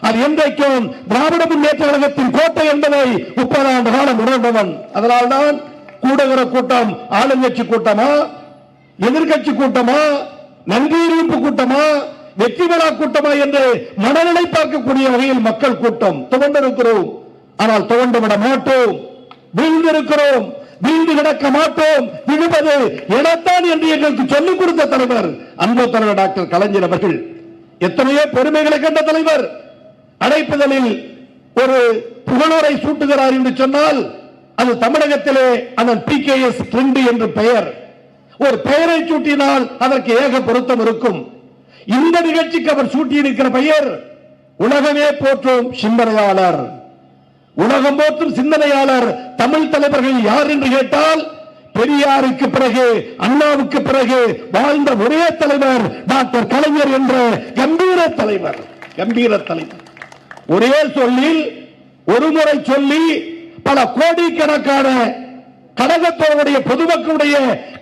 அது என்றைக்கும் திராவிட முன்னேற்ற கழகத்தின் கோட்டை என்பதை 30 ஆண்டு காலம் உணர்ந்தவன். அதனால்தான் கூடுகிற கூட்டம் ஆளுங்கட்சி கூட்டமா, எதிர்கட்சி கூட்டமா, நன்றி அறிவிப்பு கூட்டமா, வெற்றி விழா கூட்டமா என்று மனநிலை பார்க்கக்கூடிய வகையில் மக்கள் கூட்டம் துவண்டிருக்கிறோம். ஆனால் துவண்டு விட மாட்டோம், வீழ்ந்திருக்கிறோம், வீழ்ந்து கிடக்க மாட்டோம். விழுவது எனத்தான் என்று எங்களுக்கு சொல்லிக் கொடுத்த தலைவர் அன்பு தலைவர் டாக்டர் கலைஞர் அவர்கள். எத்தனையோ பெருமைகளை கண்ட தலைவர். அழைப்புதலில் ஒரு புகழூரை சூட்டுகிறார் என்று சொன்னால் அது தமிழகத்திலே அதன் PKS ட்ரெண்ட் என்று பெயர். ஒரு பெயரை சூட்டினால் அதற்கு ஏக பொருத்தம் இருக்கும். இந்த நிகழ்ச்சிக்கு அவர் சூட்டியிருக்கிற பெயர் உலகமே போற்றும் சிந்தனையாளர். உலகம் போற்றும் சிந்தனையாளர். தமிழ் தலைவர்கள் யார் என்று கேட்டால் பெரியாருக்கு பிறகு, அண்ணாவுக்கு பிறகு வாழ்ந்த ஒரே தலைவர் டாக்டர் கலைஞர் என்ற கம்பீர தலைவர். கம்பீர தலைவர். ஒரே சொல்லில் ஒருமுறை சொல்லி பல கோடிக்கணக்கான கழகத்தோருடைய பொதுமக்களுடைய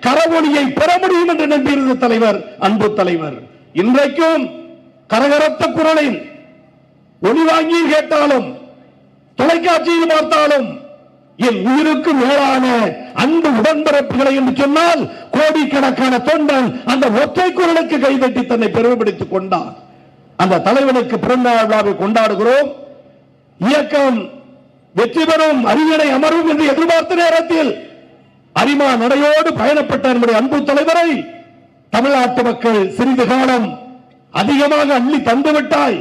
கரவொலியை பெற முடியும் என்று நம்பியிருந்த தலைவர் அன்பு தலைவர். இன்றைக்கும் கரகரத்த குரலில் ஒளி வாங்கி கேட்டாலும் தொலைக்காட்சியில் பார்த்தாலும் என் உயிருக்கு மேலான அன்பு உடன்பிறப்புகளை என்று சொன்னால் கோடிக்கணக்கான தொண்டன் அந்த ஒற்றை குரலுக்கு கைதட்டி தன்னை பெருமைப்படுத்திக் கொண்டார். அந்த தலைவனுக்கு பிறந்த விழாவை கொண்டாடுகிறோம். இயக்கம் வெற்றி பெறும், அரியணை அமரும் என்று எதிர்பார்த்த நேரத்தில் அரிமா நடையோடு பயணப்பட்ட நம்முடைய அன்பு தலைவரை தமிழ்நாட்டு மக்கள் சிறிது காலம் அதிகமாக அள்ளி தந்துவிட்டாய்,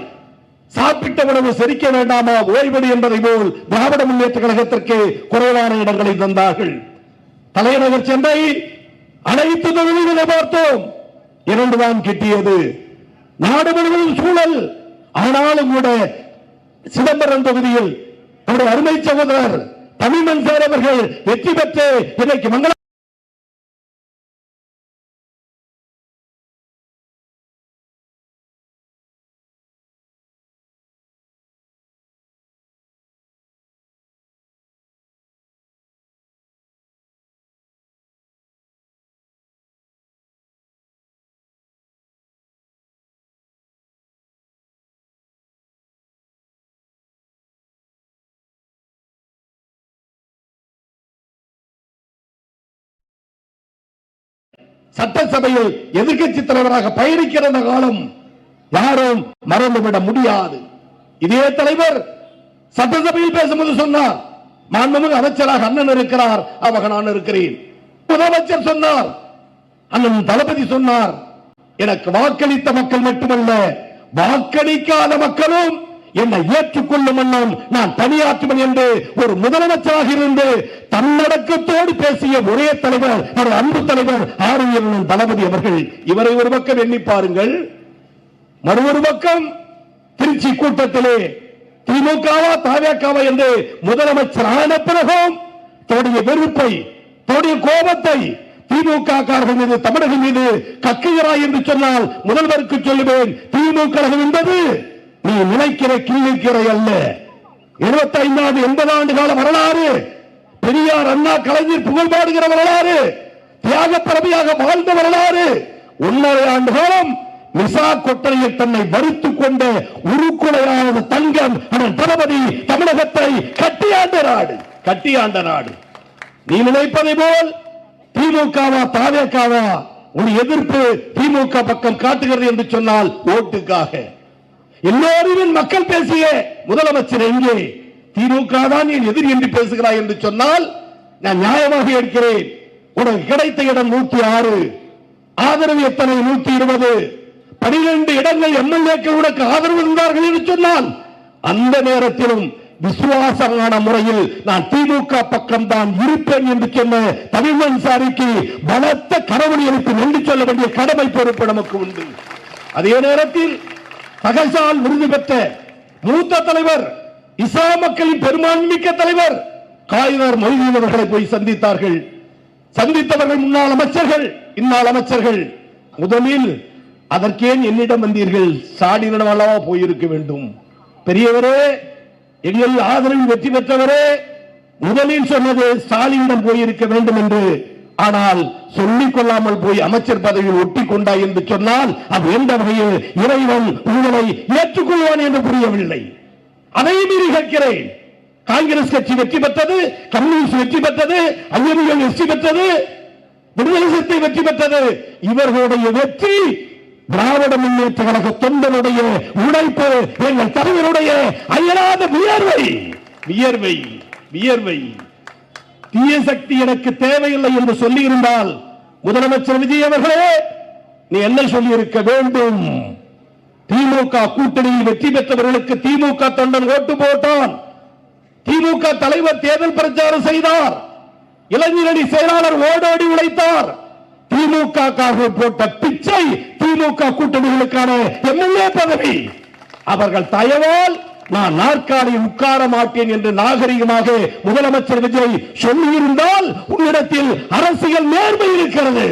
சாப்பிட்ட உணவு செரிக்க வேண்டாமா, ஓய்வெடு என்பதை போல் திராவிட முன்னேற்ற கழகத்திற்கு குறைவான இடங்களை தந்தார்கள். தலைநகர் சென்னை அனைத்து தொகுதிகளை பார்த்தோம், 2 தான் கிட்டியது. நாடு முழுவதும் சூழல். ஆனாலும் கூட சிதம்பரம் தொகுதியில் நம்முடைய அருமை சகோதரர் தமிழ்மன் சார் அவர்கள் வெற்றி பெற்று இன்னைக்கு மங்கள சட்டசபையில் எதிர்கட்சி தலைவராக பயணிக்கிற காலம் யாரும் மறந்துவிட முடியாது. இதே தலைவர் சட்டசபையில் பேசும்போது சொன்னார், மாண்புமிகு அமைச்சராக அண்ணன் இருக்கிறார், அவக நான் இருக்கிறேன். முதலமைச்சர் சொன்னார், அண்ணன் தளபதி சொன்னார், எனக்கு வாக்களித்த மக்கள் மட்டுமல்ல வாக்களிக்காத மக்களும் என்னை ஏற்றுக்கொள்ளும் வண்ணம் நான் பணியாற்றுவேன் என்று ஒரு முதலமைச்சராக இருந்து தன்னடக்கத்தோடு பேசிய ஒரே தலைவர் அன்பு தலைவர் ஆரியன் தளபதி அவர்கள். இவரை ஒரு பக்கம் எண்ணி பாருங்கள். மற்றொரு பக்கம் திருச்சி கூட்டத்திலே திமுகவா தாவேக்காவா என்று முதலமைச்சர் ஆன பிறகும் தன்னுடைய வெறுப்பை, தன்னுடைய கோபத்தை திமுக காரர்கள் மீது, தமிழகம் மீது கக்குகிறாய் என்று சொன்னால் முதல்வருக்கு சொல்லுவேன், திமுக என்பது நீ நினைக்கிற கீழ்க்கிறை அல்ல. 75 80 ஆண்டு கால வரலாறு, பெரியார் அண்ணா கலைஞர் புகழ் பாடுகிற வரலாறு, தியாக பரமையாக வாழ்ந்த வரலாறு. 1.5 ஆண்டு காலம் மிசா கொட்டரையில் தன்னை வரித்துக் கொண்ட உருக்குலையாத தங்கம் தளபதி தமிழகத்தை கட்டியாண்ட நாடு, கட்டியாண்ட நாடு. நீ நினைப்பதை போல் திமுகவா தாவேக்காவா ஒரு எதிர்ப்பு திமுக பக்கம் காட்டுகிறது என்று சொன்னால் ஓட்டுக்காக எல்லோரும் மக்கள் பேசிய முதலமைச்சர் எங்கே? திமுக தான் என் எதிரி என்று பேசுகிறாய் என்று சொன்னால் நான் நியாயமாக இருக்கிறேன். உனக்கு கிடைத்த இடம் 106, ஆதரவு எத்தனை? 120. 12 இடங்கள் எம்எல்ஏக்கள் உனக்கு ஆதரவு இருந்தார்கள் என்று சொன்னால் அந்த நேரத்திலும் விசுவாசமான முறையில் நான் திமுக பக்கம் தான் இருப்பேன் என்று சொன்ன தமிழ்மன் சாரிக்கு பலத்த கடவுளை எனக்கு நன்றி சொல்ல வேண்டிய கடமை பொறுப்பு நமக்கு உண்டு. அதே நேரத்தில் தகசால் விருது பெற்ற மூத்த தலைவர், இசா மக்களின் பெரும்பான்மிக்க தலைவர் காயினர் மொய்தீன் அவர்களை போய் சந்தித்தார்கள். சந்தித்தவர்கள் முன்னாள் அமைச்சர்கள், இந்நாள் அமைச்சர்கள். முதலில் அதற்கேன் என்னிடம் வந்தீர்கள்? ஸ்டாலினிடம் அல்லவா போயிருக்க வேண்டும். பெரியவரே, எங்கள் ஆதரவில் வெற்றி பெற்றவரே, முதலில் சொன்னது ஸ்டாலினிடம் போயிருக்க வேண்டும் என்று ஆனால் சொல்லிக் கொள்ளாமல் போய் அமைச்சர் பதவியில் ஒட்டி கொண்டாய் என்று சொன்னால் அது எந்த வகையில் இறைவன் உங்களை ஏற்றுக்கொள்வான் என்று புரியவில்லை. அதை மீறி கேட்கிறேன். காங்கிரஸ் கட்சி வெற்றி பெற்றது, கம்யூனிஸ்ட் வெற்றி பெற்றது, ஐஎன்எல் வெற்றி பெற்றது, விடுதலை சிறுத்தை வெற்றி பெற்றது. இவர்களுடைய வெற்றி திராவிட முன்னேற்ற கழக தொண்டனுடைய உழைப்பு, எங்கள் தலைவருடைய அயராத வியர்வை வியர்வை வியர்வை. தீய சக்தி எனக்கு தேவையில்லை என்று சொல்லி இருந்தால் முதலமைச்சர் விஜய் அவர்களே நீ என்ன சொல்லி இருக்க வேண்டும்? திமுக கூட்டணியில் வெற்றி பெற்றவர்களுக்கு திமுக தொண்டன் ஓட்டு போட்டான். திமுக தலைவர் தேர்தல் பிரச்சாரம் செய்தார். இளைஞரணி செயலாளர் ஓடோடி உழைத்தார். திமுக போட்ட பிச்சை திமுக கூட்டணிகளுக்கான எம்எல்ஏ பதவி. அவர்கள் தயவால் நான் நாற்காலியில் உட்கார மாட்டேன் என்று நாகரிகமாக முதலமைச்சர் விஜய் சொல்லியிருந்தால் உன்னிடத்தில் அரசியல் நேர்மை இருக்கிறது,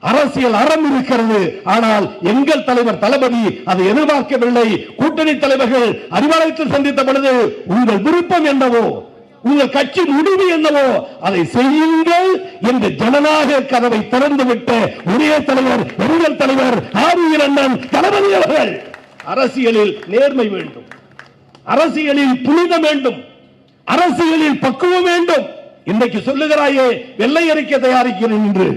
அரசியல் அறம் இருக்கிறது. ஆனால் எங்கள் தலைவர் தளபதி அதை எதிர்பார்க்கவில்லை. கூட்டணி தலைவர்கள் அறிவாலயத்தில் சந்தித்த பொழுது உங்கள் விருப்பம் என்னவோ, உங்கள் கட்சி முடிவு என்னவோ அதை செய்யுங்கள் என்று ஜனநாயக கதவை திறந்துவிட்ட ஒரே தலைவர் எங்கள் தலைவர் ஆரியர் அண்ணன் தளபதி அவர்கள். அரசியலில் நேர்மை வேண்டும், அரசியலில் புனிதம் வேண்டும், அரசியலில் பக்குவம் வேண்டும். இன்றைக்கு சொல்லுகிறாயே வெள்ளை அறிக்கை தயாரிக்கிறேன் என்று.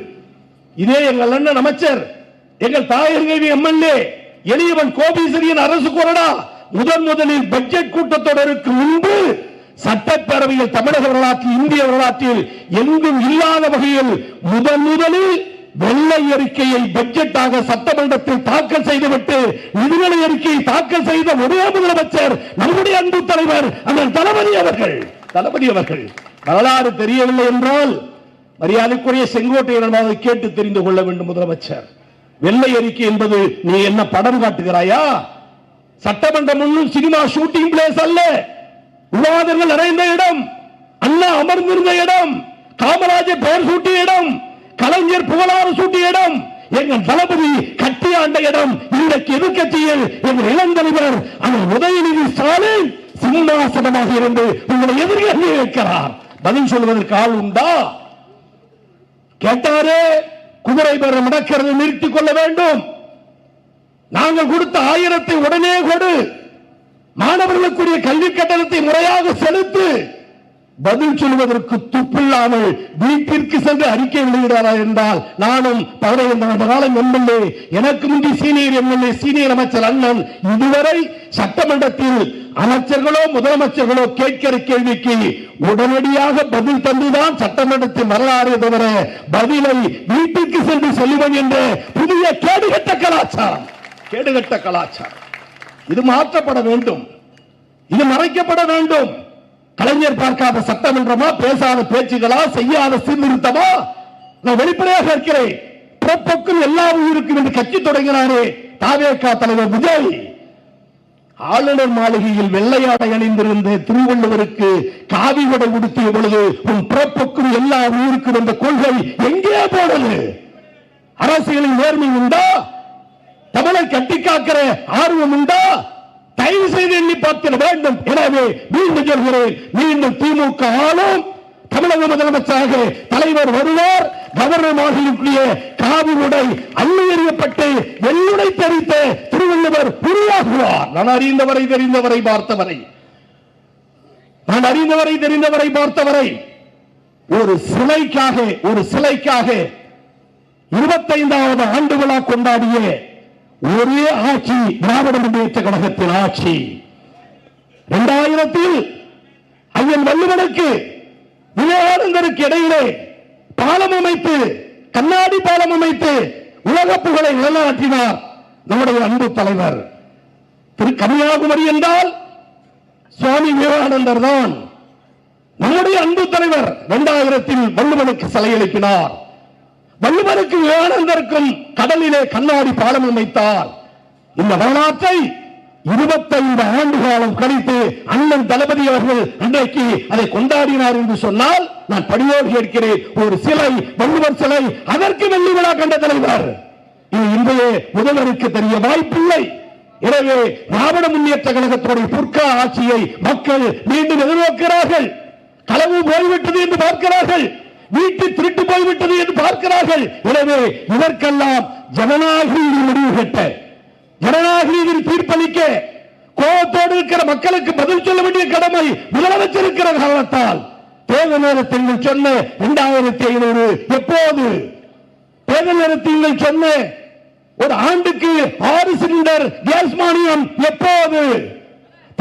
இதே எங்கள் அண்ணன் அமைச்சர், எங்கள் தாயகவி எம்எல்ஏ எளியவன் கோபீஸ்வரியின் அரசு கொறடா முதலில் பட்ஜெட் கூட்டத்தொடருக்கு முன்பு சட்டப்பேரவையில் தமிழக வரலாற்றில், இந்திய வரலாற்றில் எங்கும் இல்லாத வகையில் முதலில் வெள்ளை அறிக்கையை பட்ஜெட்டாக சட்டமன்றத்தில் தாக்கல் செய்துவிட்டு நிதிநிலை அறிக்கையை தாக்கல் செய்த ஒரே முதலமைச்சர் நம்முடைய அன்பு தலைவர் அண்ணன் தளபதி அவர்கள். தளபதி அவர்கள் வரலாறு தெரியவில்லை என்றால் மரியாதைக்குரிய செங்கோட்டையன் கேட்டு தெரிந்து கொள்ள வேண்டும். முதலமைச்சர், வெள்ளை அறிக்கை என்பது நீ என்ன படம் காட்டுகிறாயா? சட்டமன்றம் முன்னும் சினிமா ஷூட்டிங் பிளேஸ் அல்ல. விவாதங்கள் நிறைந்த இடம், அண்ணா அமர்ந்திருந்த இடம், காமராஜர் பெயர் சூட்டிய இடம், கலைஞர் புகழாறு சூட்டிய இடம், எங்கள் தளபதி கட்டியாண்ட இடம். இன்றைக்கு எதிர்க்கட்சியில் எங்கள் இளந்தலைவர் அவர் உதயநிதி ஸ்டாலின் சிம்மாசனமாக இருந்து உங்களை எதிர்கொண்டு இருக்கிறார். பதில் சொல்வதற்கு ஆள் உண்டா? கேட்டாரே குதிரை பேரம் நடக்கிறது, நிறுத்திக் கொள்ள வேண்டும். நாங்கள் கொடுத்த 1000 உடனே கொடு, மாணவர்களுக்குரிய கல்வி கட்டணத்தை முறையாக செலுத்து. பதில் சொல்வதற்கு துப்பில்லாமல் வீட்டிற்கு சென்று அறிக்கை வெளியிடாரா என்றால் நானும் 15 ஆண்டு காலம் எம்எல்ஏ, எனக்கு முந்தி சீனியர் எம்எல்ஏ, சீனியர் அமைச்சர் அண்ணன் இதுவரை சட்டமன்றத்தில் அமைச்சர்களோ முதலமைச்சர்களோ கேட்கிற கேள்விக்கு உடனடியாக பதில் தந்துதான் சட்டமன்றத்தில் வரலாறு தவிர பதிலை வீட்டிற்கு சென்று சொல்லுவேன் என்ற புதிய கேடுகட்ட கலாச்சாரம், கேடுகட்ட கலாச்சாரம் இது மாற்றப்பட வேண்டும், இது மறைக்கப்பட வேண்டும். கலைஞர் பார்க்காத சட்டமன்றமா, பேசாத பேச்சுகளா, செய்யாத சீர்திருத்தமா? நான் வெளிப்படையாக இருக்கிறேன். பிறப்புக்கும் எல்லா உயிருக்கும் என்று கட்சி தொடங்கினாரே தாவேகா தலைவர் விஜய், ஆளுநர் மாளிகையில் வெள்ளையாடை அணிந்திருந்த திருவள்ளுவருக்கு காவி உடை உடுத்திய பொழுது உன் பிறப்புக்கும் எல்லா உயிருக்கும் என்ற கொள்கை எங்கே போனது? அரசியலில் நேர்மை உண்டா? தமிழை கட்டி காக்கிற ஆர்வம் உண்டா? தயவு செய்து எண்ணி பார்த்திட வேண்டும். எனவே மீண்டும் சொல்கிறேன், மீண்டும் திமுக ஆளும் தமிழக முதலமைச்சராக தலைவர் வருவார். கவர்னர் மாளிகைக்குரிய காவி உடை அள்ளி எறியப்பட்டு வெள்ளுடை தெரித்த திருவள்ளுவர் உருவாகுவார். நான் அறிந்தவரை தெரிந்தவரை பார்த்தவரை, நான் அறிந்தவரை தெரிந்தவரை பார்த்தவரை ஒரு சிலைக்காக 25வது ஆண்டு விழா கொண்டாடிய ஒரே ஆட்சி திராவிட முன்னேற்ற கழகத்தின் ஆட்சி. 2000 ஐயன் வள்ளுவனுக்கு விவேகானந்தருக்கு இடையிலே பாலம் அமைத்து, கண்ணாடி பாலம் அமைத்து உலக புகழை நிலைநாட்டினார் நம்முடைய அன்பு தலைவர். கன்னியாகுமரி என்றால் சுவாமி விவேகானந்தர் தான் நம்முடைய அன்பு தலைவர். 2000 வள்ளுவனுக்கு சிலை எழுப்பினார். வள்ளுவருக்கு விவேகானந்தருக்கும் கடலிலே கண்ணாடி பாலம் அமைத்தார். இந்த வரலாற்றை 25 ஆண்டு காலம் கழித்து அண்ணன் தளபதி அவர்கள் அன்றைக்கு அதை கொண்டாடினார் என்று சொன்னால் நான் படியோடு கேட்கிறேன். ஒரு சிலை, வள்ளுவர் சிலை, அதற்கு வெள்ளி விழா கண்ட தலைவர் இது இன்றைய முதல்வருக்கு தெரிய வாய்ப்பில்லை. எனவே திராவிட முன்னேற்ற கழகத்துடைய பொற்கால ஆட்சியை மக்கள் மீண்டும் எதிர்நோக்கிறார்கள். களவு போய்விட்டது என்று பார்க்கிறார்கள். வீட்டில் திருட்டு போய்விட்டது என்று பார்க்கிறார்கள். எனவே இதற்கெல்லாம் ஜனநாயக முடிவு கட்ட, ஜனநாயக தீர்ப்பளிக்க கோபத்தோடு இருக்கிற மக்களுக்கு பதில் சொல்ல வேண்டிய கடமை முதலமைச்சர் இருக்கிற காரணத்தால் தேர்தல் நேரத்தில் சொன்ன 2500 எப்போது? தேர்தல் நேரத்தில் சொன்ன ஒரு ஆண்டுக்கு 6 சிலிண்டர் கேஸ் மானியம் எப்போது?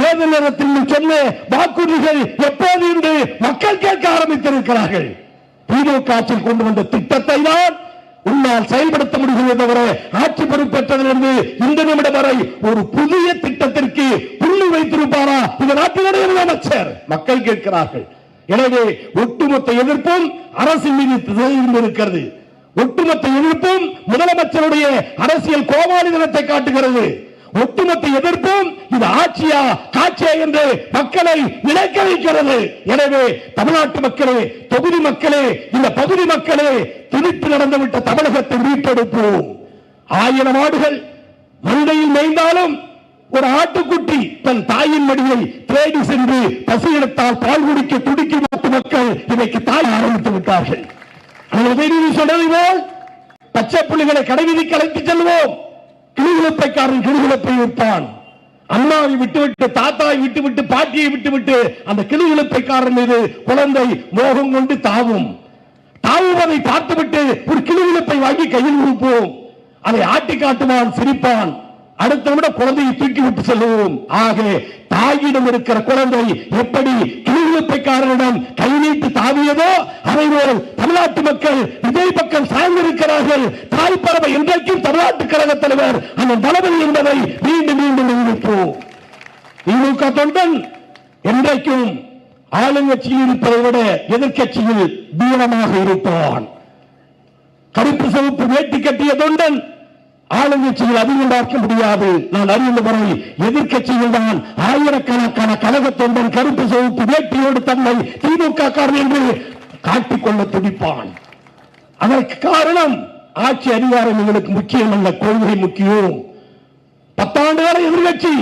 தேர்தல் நேரத்தில் சொன்ன வாக்குறுதிகள் எப்போது என்று மக்கள் கேட்க ஆரம்பித்திருக்கிறார்கள். திமுக ஆட்சியில் கொண்டு வந்த திட்டத்தை தான் உன்னால் செயல்படுத்த முடிகிறது தவிர ஆட்சி பொறுப்பேற்றதிலிருந்து இந்த நிமிடம் வரை ஒரு புதிய திட்டத்திற்கு புள்ளி வைத்திருப்பாரா இந்த நாட்டினுடைய முதலமைச்சர்? மக்கள் கேட்கிறார்கள். எனவே ஒட்டுமொத்த எதிர்ப்பும் அரசின் மீது இருக்கிறது. ஒட்டுமொத்த எதிர்ப்பும் முதலமைச்சருடைய அரசியல் கோமாளித்தனத்தை காட்டுகிறது. ஒட்டுமொத்த எதிர்ப்பும் இது ஆட்சியா காட்சியா என்று மக்களை நினைக்க வைக்கிறது. எனவே தமிழ்நாட்டு மக்களே, தொகுதி மக்களே, இந்த பகுதி மக்களே, திருட்டு நடந்துவிட்ட தமிழகத்தை மீட்டெடுப்போம். 1000 ஆடுகள் மந்தையில் மேய்ந்தாலும் ஒரு ஆட்டுக்குட்டி தன் தாயின் மடியை தேடி சென்று பசியிடத்தால் பால் குடிக்க துடிக்கும் மக்கள் இன்னைக்கு தாய் ஆரம்பித்து விட்டார்கள். சொல்றது போல் பச்சை புள்ளிகளை கடைவீதிக்கு அழைத்து செல்வோம். கிளிகுலப்பைக்காரன் கிளிகுலப்பை விற்பான். அம்மாவை விட்டுவிட்டு, தாத்தாவை விட்டுவிட்டு, பாட்டியை விட்டுவிட்டு அந்த கிளிகுலப்பைக்காரன் மீது குழந்தை மோகம் கொண்டு தாவும். தாவுவதை பார்த்துவிட்டு ஒரு கிளிகுலப்பை வாங்கி கையில் கொடுப்போம். அதை ஆட்டி காட்டுவான், சிரிப்பான். அடுத்த விட குழந்தையை தூக்கிவிட்டு செல்வோம். ஆக தாயிடம் இருக்கிற குழந்தை எப்படி கிளிகுலப்பைக்காரனிடம் கை நீட்டு தாவியதோ அதைபோல் தமிழ்நாட்டு மக்கள் இதே பக்கம் சார்ந்திருக்கிறார்கள். தாய் பறவை இன்றைக்கும் தமிழ்நாட்டு கழக தலைவர் அந்த தளபதி என்பதை மீண்டும் மீண்டும் நிரூபிப்போம். திமுக தொண்டன் என்றைக்கும் ஆளுங்கட்சியில் இருப்பதை விட எதிர்கட்சியில் தீவிரமாக இருப்பான். கருப்பு சிவப்பு வேட்டி கட்டிய தொண்டன் ஆளுங்கட்சியில் அதிகம் பார்க்க முடியாது. நான் அறிந்த வரை எதிர்கட்சியில் தான் ஆயிரக்கணக்கான கழக தொண்டன் கருப்பு சிவப்பு வேட்டியோடு தன்னை திமுக காரன் என்று காட்டிக்கொள்ள துடிப்பான். அதற்கு காரணம் ஆட்சி அதிகாரம் எங்களுக்கு முக்கியம் அல்ல, கொள்கை முக்கியம். 10 ஆண்டுகால எதிர்கட்சி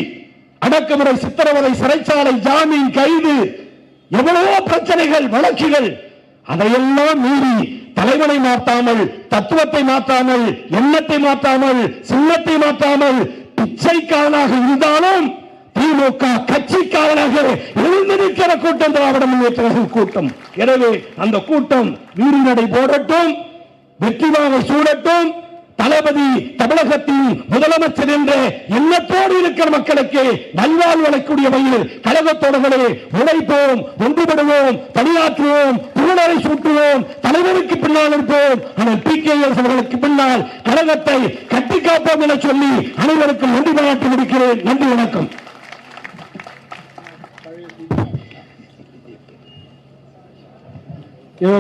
அடக்குமுறை, சித்திரவதை, சிறைச்சாலை, ஜாமீன், கைது, எவ்வளவோ பிரச்சனைகள், வழக்குகள், அதையெல்லாம் மீறி தலைவனை மாற்றாமல், தத்துவத்தை மாற்றாமல், எண்ணத்தை மாற்றாமல், சின்னத்தை மாற்றாமல் பிச்சைக்காரனாக இருந்தாலும் திமுக கட்சிக்காரனாக எழுந்திருக்கிற கூட்டம் திராவிட முன்னேற்ற கழக கூட்டம். எனவே அந்த கூட்டம் வீறு நடை போடட்டும், வெற்றிவாகை சூடட்டும். தளபதி தமிழகத்தின் முதலமைச்சர் என்ற எண்ணத்தோடு இருக்கிற மக்களுக்கு நல்வாழ்வு அளிக்கக்கூடிய வகையில் கழகத்தோடுகளே உழைப்போம், ஒன்றுபடுவோம், பணியாற்றுவோம், புகழரை சூட்டுவோம், தலைவருக்கு பின்னால் இருப்போம். ஆனால் PKS அவர்களுக்கு பின்னால் கழகத்தை கட்டி காப்போம் என சொல்லி அனைவருக்கும் நன்றி பாராட்டி முடிக்கிறேன். நன்றி, வணக்கம்.